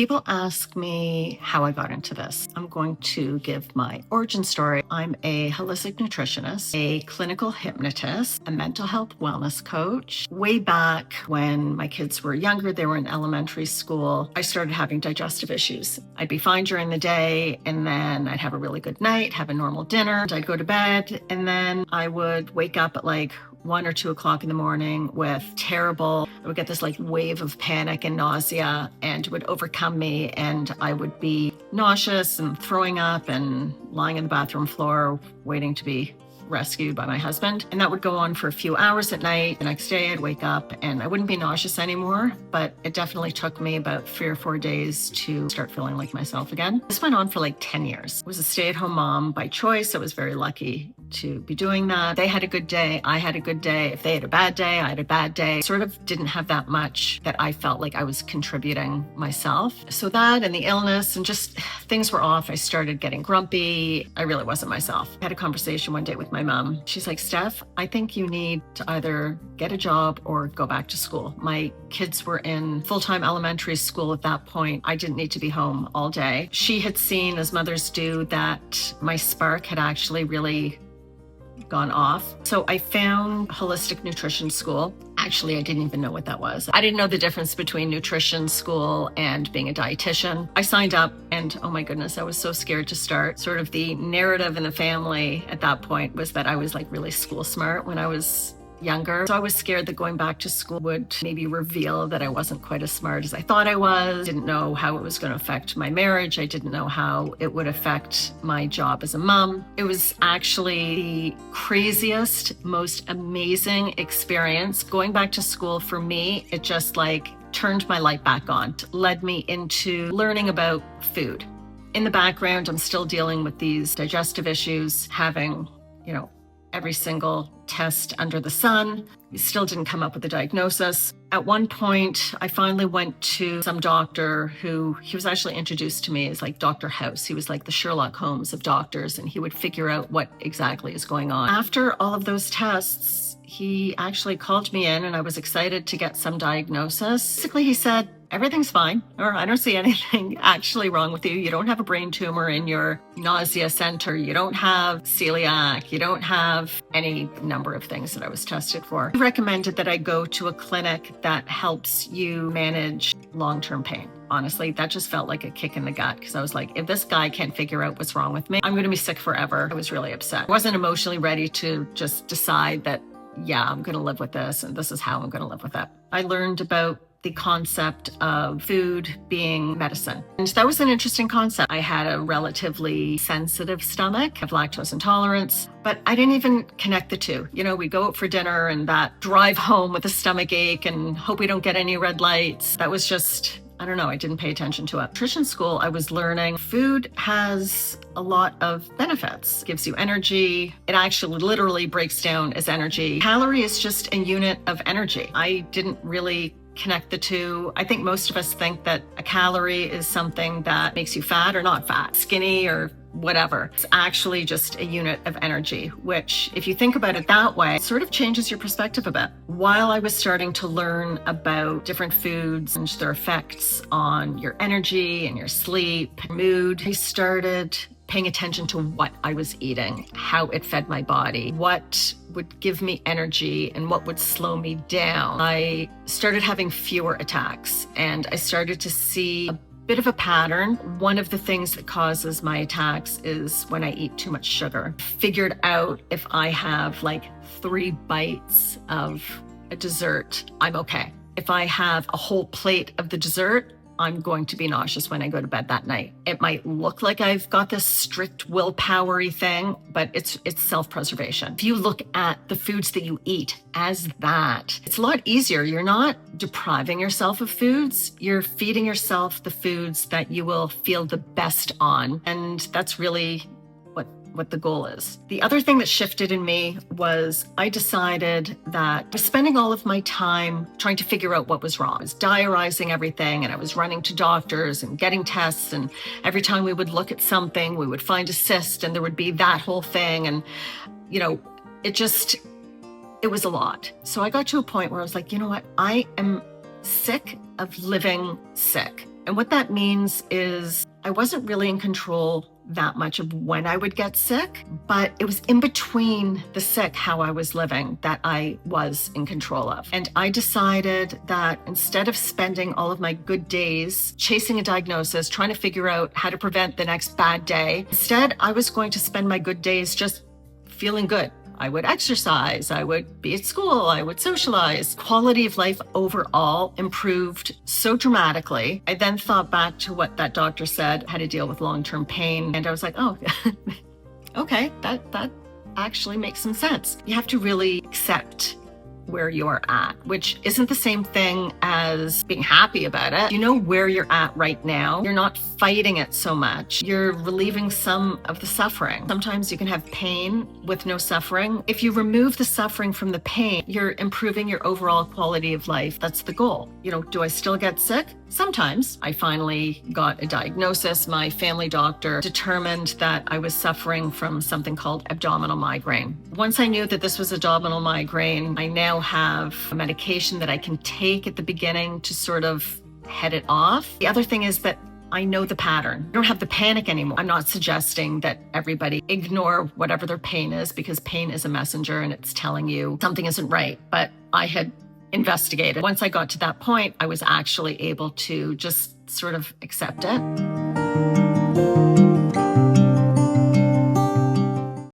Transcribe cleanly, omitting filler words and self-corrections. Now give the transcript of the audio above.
People ask me how I got into this. I'm going to give my origin story. I'm a holistic nutritionist, a clinical hypnotist, a mental health wellness coach. Way back when my kids were younger, they were in elementary school, I started having digestive issues. I'd be fine during the day, and then I'd have a really good night, have a normal dinner, I'd go to bed, and then I would wake up at like 1 or 2 o'clock in the morning with I would get this like wave of panic and nausea, and it would overcome me, and I would be nauseous and throwing up and lying in the bathroom floor waiting to be rescued by my husband. And that would go on for a few hours at night. The next day I'd wake up and I wouldn't be nauseous anymore, but it definitely took me about 3 or 4 days to start feeling like myself again. This went on for like 10 years. I was a stay-at-home mom by choice. I was very lucky to be doing that. They had a good day, I had a good day. If they had a bad day, I had a bad day. Sort of didn't have that much that I felt like I was contributing myself. So that and the illness and just things were off. I started getting grumpy. I really wasn't myself. I had a conversation one day with my mom. She's like, Steph, I think you need to either get a job or go back to school. My kids were in full-time elementary school at that point. I didn't need to be home all day. She had seen, as mothers do, that my spark had actually really gone off. So I found holistic nutrition school. Actually, I didn't even know what that was. I didn't know the difference between nutrition school and being a dietitian. I signed up and oh my goodness, I was so scared to start. Sort of the narrative in the family at that point was that I was like really school smart when I was younger. So I was scared that going back to school would maybe reveal that I wasn't quite as smart as I thought I was. Didn't know how it was going to affect my marriage. I didn't know how it would affect my job as a mom. It was actually the craziest, most amazing experience. Going back to school for me, it just like turned my light back on, led me into learning about food. In the background, I'm still dealing with these digestive issues, having, every single test under the sun. We still didn't come up with a diagnosis. At one point, I finally went to some doctor who, he was actually introduced to me as like Dr. House. He was like the Sherlock Holmes of doctors, and he would figure out what exactly is going on. After all of those tests, he actually called me in and I was excited to get some diagnosis. Basically, he said, everything's fine, or I don't see anything actually wrong with you. You don't have a brain tumor in your nausea center. You don't have celiac. You don't have any number of things that I was tested for. He recommended that I go to a clinic that helps you manage long-term pain. Honestly, that just felt like a kick in the gut because I was like, if this guy can't figure out what's wrong with me, I'm going to be sick forever. I was really upset. I wasn't emotionally ready to just decide that, yeah, I'm going to live with this and this is how I'm going to live with it. I learned about the concept of food being medicine. And that was an interesting concept. I had a relatively sensitive stomach, I have lactose intolerance, but I didn't even connect the two. We go out for dinner and that drive home with a stomach ache and hope we don't get any red lights. That was just, I don't know, I didn't pay attention to it. Nutrition school, I was learning food has a lot of benefits. It gives you energy. It actually literally breaks down as energy. Calorie is just a unit of energy. I didn't really connect the two. I think most of us think that a calorie is something that makes you fat or not fat, skinny or whatever. It's actually just a unit of energy, which if you think about it that way, it sort of changes your perspective a bit. While I was starting to learn about different foods and their effects on your energy and your sleep, mood, I started paying attention to what I was eating, how it fed my body, what would give me energy and what would slow me down. I started having fewer attacks and I started to see a bit of a pattern. One of the things that causes my attacks is when I eat too much sugar. Figured out if I have like 3 bites of a dessert, I'm okay. If I have a whole plate of the dessert, I'm going to be nauseous when I go to bed that night. It might look like I've got this strict willpower-y thing, but it's self-preservation. If you look at the foods that you eat as that, it's a lot easier. You're not depriving yourself of foods. You're feeding yourself the foods that you will feel the best on. And that's really what the goal is. The other thing that shifted in me was I decided that I was spending all of my time trying to figure out what was wrong. I was diarizing everything and I was running to doctors and getting tests, and every time we would look at something, we would find a cyst and there would be that whole thing. And, it was a lot. So I got to a point where I was like, you know what? I am sick of living sick. And what that means is I wasn't really in control that much of when I would get sick, but it was in between the sick, how I was living, that I was in control of. And I decided that instead of spending all of my good days chasing a diagnosis, trying to figure out how to prevent the next bad day, instead I was going to spend my good days just feeling good. I would exercise, I would be at school, I would socialize. Quality of life overall improved so dramatically. I then thought back to what that doctor said, how to deal with long-term pain. And I was like, oh, okay, that actually makes some sense. You have to really accept where you're at, which isn't the same thing as being happy about it. You know where you're at right now. You're not fighting it so much. You're relieving some of the suffering. Sometimes you can have pain with no suffering. If you remove the suffering from the pain, you're improving your overall quality of life. That's the goal. Do I still get sick? Sometimes. I finally got a diagnosis. My family doctor determined that I was suffering from something called abdominal migraine. Once I knew that this was abdominal migraine, I now have a medication that I can take at the beginning to sort of head it off. The other thing is that I know the pattern. I don't have the panic anymore. I'm not suggesting that everybody ignore whatever their pain is, because pain is a messenger and it's telling you something isn't right. But I had investigated. Once I got to that point, I was actually able to just sort of accept it.